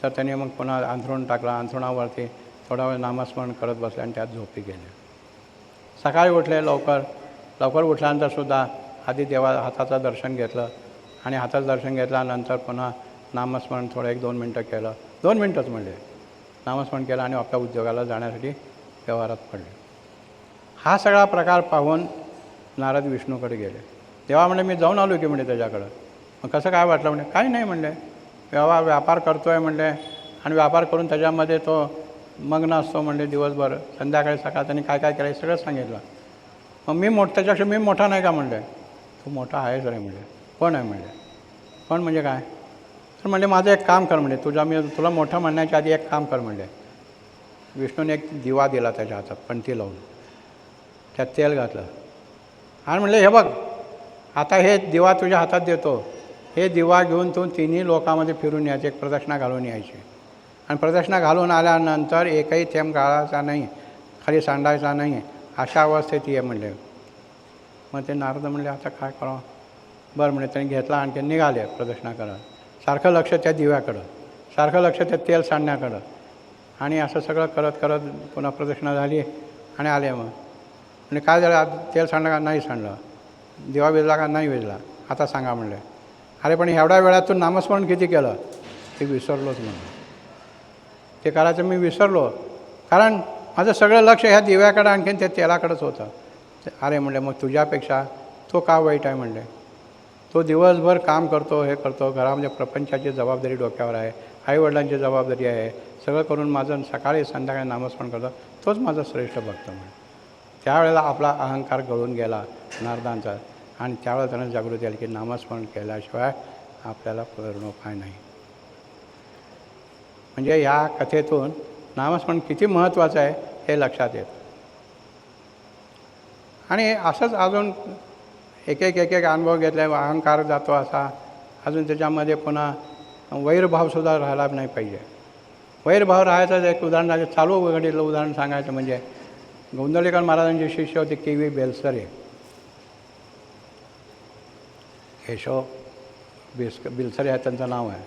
तर त्यांनी मग पुन्हा अंथरूण टाकलं. अंथरुणावरती थोडा वेळ नामस्मरण करत बसले आणि त्यात झोपी गेले. सकाळी उठले लवकर उठल्यानंतरसुद्धा आधी हाताचं दर्शन घेतलं आणि हाताचं दर्शन घेतल्यानंतर पुन्हा नामस्मरण थोडं 1-2 मिनटं केलं. 2 मिनटंच म्हणले नामस्मरण केलं आणि आपल्या उद्योगाला जाण्यासाठी व्यवहारात पडले. हा सगळा प्रकार पाहून नारद विष्णूकडे गेले. तेव्हा म्हणले मी जाऊन आलो की म्हणजे त्याच्याकडं. मग कसं काय वाटलं म्हणजे काही नाही म्हणले, व्यापार करतो आहे म्हणले आणि व्यापार करून त्याच्यामध्ये तो मग्न असतो म्हणले दिवसभर. संध्याकाळी सकाळ त्यांनी काय काय केलं सगळं सांगितलं. मग त्याच्यापेक्षा मी मोठा नाही का म्हणले. तू मोठा आहेच रे म्हणले. कोण आहे म्हणले. कोण म्हणजे काय. तर म्हणले माझं एक काम कर म्हणले, मी तुला मोठं म्हणण्याच्या आधी एक काम कर म्हणले. विष्णूने एक दिवा दिला त्याच्या हातात, पणती लावून त्यात तेल घातलं आणि म्हणले हे बघ आता हे दिवा तुझ्या हातात देतो, हे दिवा घेऊन तू तिन्ही लोकांमध्ये फिरून यायचे, एक प्रदक्षिणा घालून यायची आणि प्रदक्षिणा घालून आल्यानंतर एकही थेंब गाळायचा नाही, खाली सांडायचा नाही, अशा अवस्थेत ये म्हणले. मग ते नारद म्हणले आता काय करावं. बरं म्हणजे त्यांनी घेतला आणि ते निघाले प्रदक्षिणा करत. सारखं लक्ष त्या दिव्याकडं, सारखं लक्ष त्या तेल सांडण्याकडं आणि असं सगळं करत करत पुन्हा प्रदक्षिणा झाली आणि आले. मग म्हणजे काय झालं, तेल सांडलं का नाही सांडलं, दिवा विजला का नाही विजला, आता सांगा म्हणले. अरे पण एवढ्या वेळात तू नामस्मरण किती केलं. ते विसरलोच म्हणलं. ते करायचं मी विसरलो, कारण माझं सगळं लक्ष ह्या दिव्याकडं आणखीन त्या तेलाकडंच होतं. अरे म्हणले मग तुझ्यापेक्षा तो का वाईट आहे म्हणले. तो दिवसभर काम करतो, हे करतो, घरामध्ये प्रपंचाची जबाबदारी डोक्यावर आहे, आईवडिलांची जबाबदारी आहे, सगळं करून माझं सकाळी संध्याकाळी नामस्मरण करतो, तोच माझा श्रेष्ठ भक्त म्हणे. त्यावेळेला आपला अहंकार गळून गेला नारदांचा आणि त्यावेळेला त्यांना जागृती आली की नामस्मरण केल्याशिवाय आपल्याला पूर्णोपाय नाही. म्हणजे या कथेतून नामस्मरण किती महत्त्वाचं आहे हे लक्षात येतं. आणि असंच अजून एक एक अनुभव घेतला. अहंकार जातो असा, अजून त्याच्यामध्ये पुन्हा वैरभावसुद्धा राहायला नाही पाहिजे. वैरभाव राहायचं एक उदाहरण आहे, चालू घडीतलं उदाहरण सांगायचं म्हणजे गोंदवलेकर महाराजांचे शिष्य होते के.व्ही. बेलसरे. केशव बेलसरे आहे त्यांचं नाव आहे.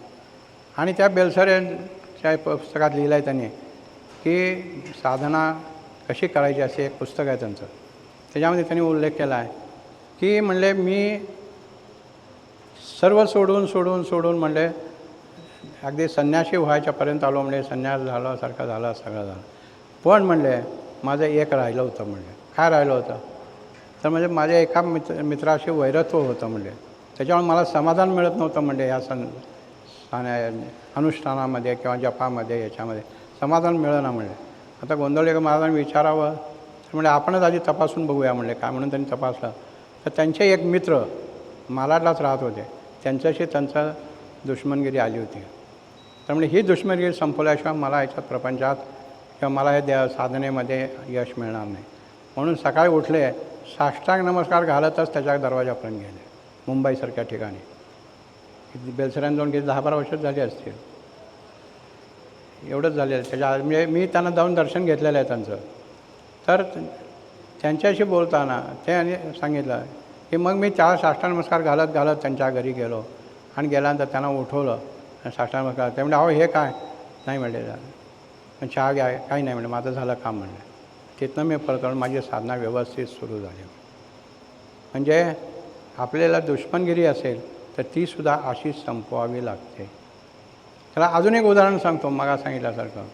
आणि त्या बेलसरेच्या पुस्तकात लिहिलं आहे त्यांनी की साधना कशी करायची असे एक पुस्तक आहे त्यांचं. त्याच्यामध्ये त्यांनी उल्लेख केला आहे की म्हणले मी सर्व सोडून म्हणले अगदी संन्यासी व्हायच्यापर्यंत आलो. म्हणले संन्यास झालं, सारखं झालं, सगळं झालं. पण म्हणले माझं एक राहिलं होतं. म्हणले काय राहिलं होतं तर म्हणजे माझ्या एका मित्राशी वैरत्व होतं. म्हणले त्याच्यामुळे मला समाधान मिळत नव्हतं. म्हणले ह्या अनुष्ठानामध्ये किंवा जपामध्ये याच्यामध्ये समाधान मिळेना. म्हणले आता गोंदवलेकर महाराजांनी विचारावं तर म्हणजे आपणच आधी तपासून बघूया. म्हणले काय म्हणून त्यांनी तपासलं तर त्यांचे एक मित्र मालाडलाच राहत होते, त्यांच्याशी त्यांचा दुश्मनगिरी आली होती. तर म्हणजे ही दुश्मनगिरी संपवल्याशिवाय मला याच्यात प्रपंचात किंवा मला हे साधनेमध्ये यश मिळणार नाही. म्हणून सकाळी उठले, साष्टांग नमस्कार घालतच त्याच्या दरवाजापर्यंत गेले. मुंबईसारख्या ठिकाणी बेलसऱ्यांना जाऊन किती 10-12 वर्षच झाली असतील, एवढंच झालेलं. त्याच्या म्हणजे मी त्यांना जाऊन दर्शन घेतलेलं आहे त्यांचं. तर त्यांच्याशी बोलताना ते सांगितलं की मग मी त्या साष्टांग नमस्कार घालत त्यांच्या घरी गेलो आणि गेल्यानंतर त्यांना उठवलं साष्टांग नमस्कार. ते म्हणजे अहो हे काय नाही म्हणले, झालं चहा घ्या, काही नाही म्हणले, माझं झालं काम म्हणलं. तिथनं मी परत माझी साधना व्यवस्थित सुरू झाली. म्हणजे आपल्याला दुश्मनगिरी असेल तर तीसुद्धा अशी संपवावी लागते. त्याला अजून एक उदाहरण सांगतो. मग सांगितल्यासारखं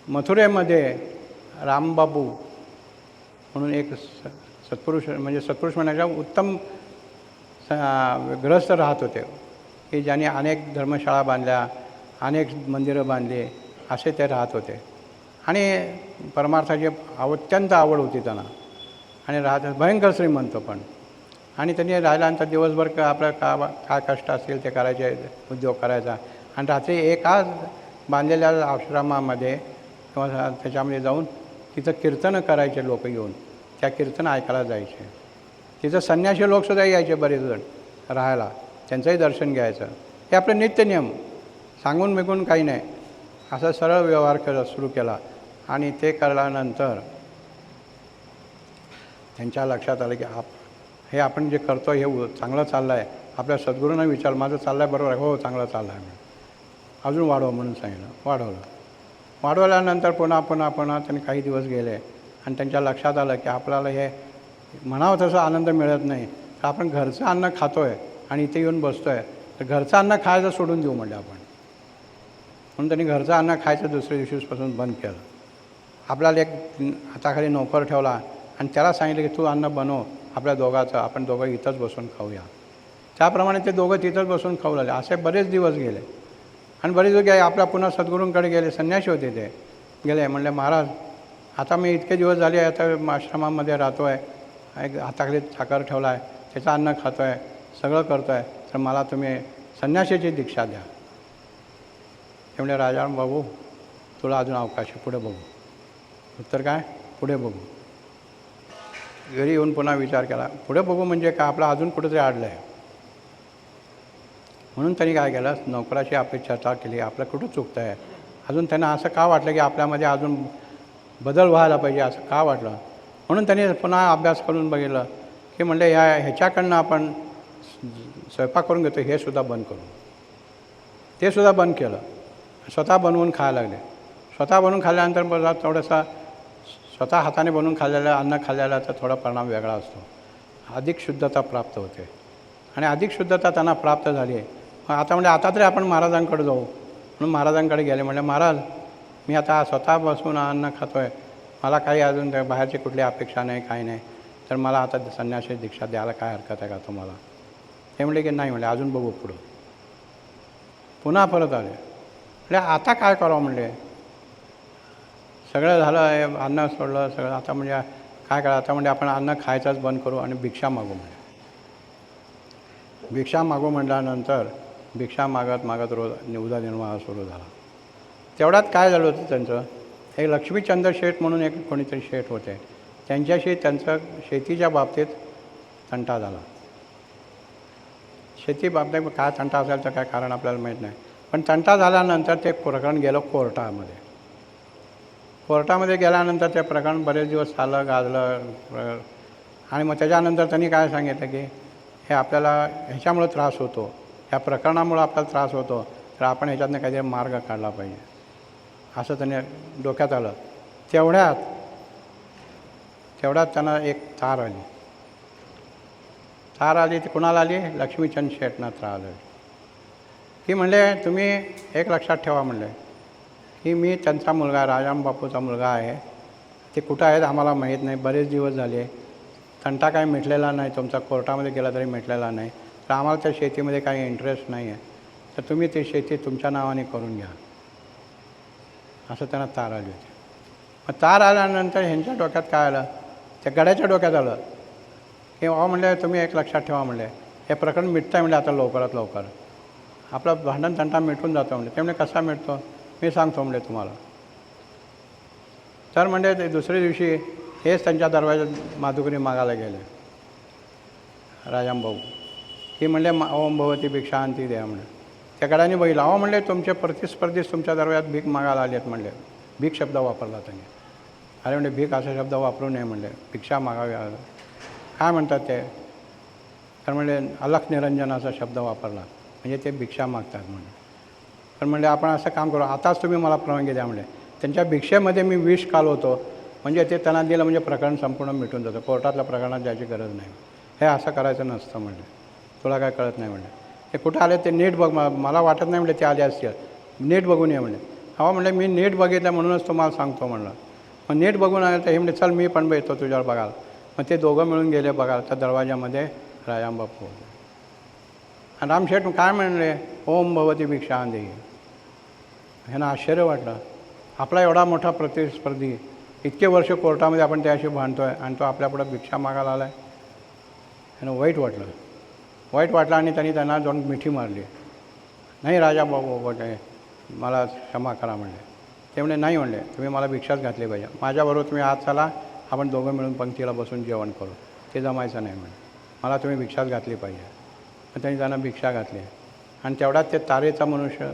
मथुरेमध्ये रामबाबू म्हणून एक सत्पुरुष, म्हणजे सत्पुरुष म्हणायच्या उत्तम गृहस्थ राहत होते. की ज्यांनी अनेक धर्मशाळा बांधल्या, अनेक मंदिरं बांधली, असे ते राहत होते. आणि परमार्थाची अत्यंत आवड होती त्यांना आणि भयंकर श्रीमंत पण. आणि त्यांनी राहिल्यानंतर दिवसभर आपलं काय कष्ट असतील ते करायचे, उद्योग करायचा. आणि रात्री एकाच बांधलेल्या आश्रमामध्ये किंवा त्याच्यामध्ये जाऊन तिथं कीर्तनं करायचे लोक येऊन, त्या कीर्तन ऐकायला जायचे. तिथं संन्यासी लोकसुद्धा यायचे बरेच जण राहायला, त्यांचंही दर्शन घ्यायचं. हे आपलं नित्यनियम, सांगून बिगून काही नाही, असं सरळ व्यवहार सुरू केला. आणि ते केल्यानंतर त्यांच्या लक्षात आलं की हे आपण जे करतो हे चांगलं चाललं आहे. आपल्या सद्गुरूंना विचार, माझं चाललं आहे बरोबर आहे? हो, चांगलं चाललं आहे. अजून वाढव म्हणून सांगितलं. वाढवल्यानंतर पुन्हा त्यांनी काही दिवस गेले आणि त्यांच्या लक्षात आलं की आपल्याला हे म्हणावं तसं आनंद मिळत नाही. तर आपण घरचं अन्न खातो आहे आणि इथे येऊन बसतो आहे, तर घरचं अन्न खायचं सोडून देऊ म्हणजे आपण. म्हणून त्यांनी घरचं अन्न खायचं दुसऱ्या दिवशीपासून बंद केलं. आपल्याला एक हाताखाली नोकर ठेवला आणि त्याला सांगितलं की तू अन्न बनव आपल्या दोघाचं, आपण दोघं इथंच बसून खाऊया. त्याप्रमाणे ते दोघं तिथंच बसून खाऊ लागले. असे बरेच दिवस गेले आणि बरेच दिवस आपल्या पुन्हा सद्गुरूंकडे गेले. संन्यासी होते ते. गेले, म्हणले महाराज आता मी इतके दिवस झाले आता आश्रमामध्ये राहतो आहे, एक हाताखाली साखर ठेवला आहे, त्याचं अन्न खातो आहे, सगळं करतो आहे, तर मला तुम्ही संन्यासीची दीक्षा द्या. ते म्हणजे राजा बाबू तुला अजून अवकाश आहे, पुढे बघू. उत्तर काय? पुढे बघू. घरी येऊन पुन्हा विचार केला. पुढे बघू म्हणजे का आपला अजून कुठेतरी अडलं आहे. म्हणून त्यांनी काय केलं, नोकराची आपली चर्चा केली, आपलं कुठं चुकतं आहे. अजून त्यांना असं का वाटलं की आपल्यामध्ये अजून बदल व्हायला पाहिजे, असं का वाटलं. म्हणून त्यांनी पुन्हा अभ्यास करून बघितलं की म्हणले ह्याच्याकडनं आपण स्वयंपाक करून घेतो हे सुद्धा बंद करू. ते सुद्धा बंद केलं. स्वतः बनवून खायला लागले. स्वतः बनवून खाल्ल्यानंतर बघा थोडंसं स्वतः हाताने बनवून खाल्लेलं अन्न खाल्ल्याचा थोडा परिणाम वेगळा असतो. अधिक शुद्धता प्राप्त होते आणि अधिक शुद्धता त्यांना प्राप्त झाली. आता म्हणजे आता तरी आपण महाराजांकडे जाऊ म्हणून महाराजांकडे गेले. म्हणजे महाराज मी आता स्वतः बसून अन्न खातो आहे, मला काही अजून बाहेरची कुठली अपेक्षा नाही, काही नाही, तर मला आता संन्यासी दीक्षा द्यायला काय हरकत आहे का तुम्हाला. ते म्हणले की नाही, म्हणले अजून बघू पुढं. पुन्हा परत आले. म्हणजे आता काय करावं म्हणले, सगळं झालं आहे, अन्न सोडलं सगळं, आता म्हणजे काय करा, आता म्हणजे आपण अन्न खायचंच बंद करू आणि भिक्षा मागू म्हणजे. भिक्षा मागू म्हटल्यानंतर भिक्षा मागत रोज उदरनिर्वाह सुरू झाला. तेवढ्यात काय झालं होतं त्यांचं, एक लक्ष्मीचंद्र शेठ म्हणून एक कोणीतरी शेठ होते, त्यांच्याशी त्यांचं शेतीच्या बाबतीत तंटा झाला. शेती बाबतीत काय तंटा असेल तर काय कारण आपल्याला माहीत नाही, पण तंटा झाल्यानंतर ते प्रकरण गेलं कोर्टामध्ये. कोर्टामध्ये गेल्यानंतर ते प्रकरण बरेच दिवस चाललं गाजलं आणि मग त्याच्यानंतर त्यांनी काय सांगितलं की हे आपल्याला ह्याच्यामुळं त्रास होतो, ह्या प्रकरणामुळं आपल्याला त्रास होतो, तर आपण ह्याच्यातनं काहीतरी मार्ग काढला पाहिजे असं त्यांनी डोक्यात आलं. तेवढ्यात त्यांना एक तार आली. ती कुणाला आली? लक्ष्मीचंद शेठना तार आली. की म्हणले तुम्ही एक लक्षात ठेवा म्हणले की मी त्यांचा मुलगा राजाराम बापूचा मुलगा आहे, ते कुठं आहेत आम्हाला माहीत नाही, बरेच दिवस झाले, तंटा काही मिटलेला नाही, तुमचा कोर्टामध्ये गेला तरी मिटलेला नाही, तर आम्हाला त्या शेतीमध्ये काही इंटरेस्ट नाही आहे, तर तुम्ही ती शेती तुमच्या नावाने करून घ्या असं त्यांना तार आली होती. मग तार आल्यानंतर ह्यांच्या डोक्यात काय आलं, त्या गड्याच्या डोक्यात आलं की म्हणले तुम्ही एक लक्षात ठेवा म्हणले हे प्रकरण मिटतं आहे म्हणले आता लवकरात लवकर, आपलं भांडण तंटा मिटून जातो म्हणले. ते म्हणजे कसा मिटतो मी सांगतो म्हणले तुम्हाला. तर म्हणजे ते दुसऱ्या दिवशी हेच त्यांच्या दरवाजात माधुकरी मागायला गेले राजाराम भाऊ की म्हणले ओम भगवती भिक्षांती द्या म्हणले. त्या गड्याने बघितलं, अहो म्हणले तुमचे प्रतिस्पर्धीच तुमच्या दरवाजात भीक मागायला आले आहेत म्हणले. भीक शब्द वापरला त्यांनी. अरे म्हणजे भीक असा शब्द वापरू नये म्हणले, भिक्षा मागावी. काय म्हणतात ते, तर म्हणले अलख निरंजन असा शब्द वापरला, म्हणजे ते भिक्षा मागतात म्हणले. पण म्हणले आपण असं काम करू, आताच तुम्ही मला परवानगी द्या म्हणले. त्यांच्या भिक्षेमध्ये मी विष कालवतो, म्हणजे ते त्यांना दिलं म्हणजे प्रकरण संपूर्ण मिटून जातं, कोर्टातल्या प्रकरणात जायची गरज नाही. हे असं करायचं नसतं म्हणले, तुला काय कळत नाही म्हणले. ते कुठं आले ते नीट बघ, मला वाटत नाही म्हणले ते आले असतील, नीट बघून ये म्हणले. हो म्हणले मी नीट बघितलं म्हणूनच तुम्हाला सांगतो म्हणलं. मग नीट बघून आलं तर हे म्हणले चल मी पण येतो तुझ्यावर बघायला. मग ते दोघं मिळून गेले बघायला. त्या दरवाजामध्ये राजाराम बापू होते रामशेठ काय म्हणले, ओम भगवती भिक्षा देई. ह्यांना आश्चर्य वाटलं. आपला एवढा मोठा प्रतिस्पर्धी, इतके वर्ष कोर्टामध्ये आपण त्याशी भांडतो आहे आणि तो आपल्यापुढं भिक्षा मागायला आला आहे. ह्यांना वाईट वाटलं आणि त्यांना जाऊन मिठी मारली. नाही राजा बाबू बोटे, मला क्षमा करा म्हणले. ते म्हणले नाही म्हणले, तुम्ही मला भिक्षाच घातली पाहिजे, माझ्याबरोबर तुम्ही आत चला, आपण दोघं मिळून पंक्तीला बसून जेवण करू. ते जमायचं नाही म्हणे, मला तुम्ही भिक्षाच घातली पाहिजे. मग त्यांना भिक्षा घातली आणि तेवढ्यात ते तारेचा मनुष्य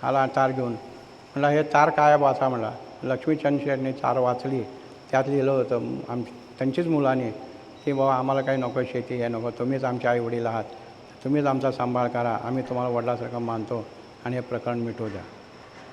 आला तार घेऊन. म्हणला हे तार काय वाचा म्हणला. लक्ष्मीचंद शेठने तार वाचली. त्यात लिहिलं होतं त्यांचीच मुलांनी की बाबा आम्हाला काही नको, शेती हे नको, तुम्हीच आमचे आईवडील आहात, तुम्हीच आमचा सांभाळ करा, आम्ही तुम्हाला वडिलासारखं मानतो आणि हे प्रकरण मिटवू द्या.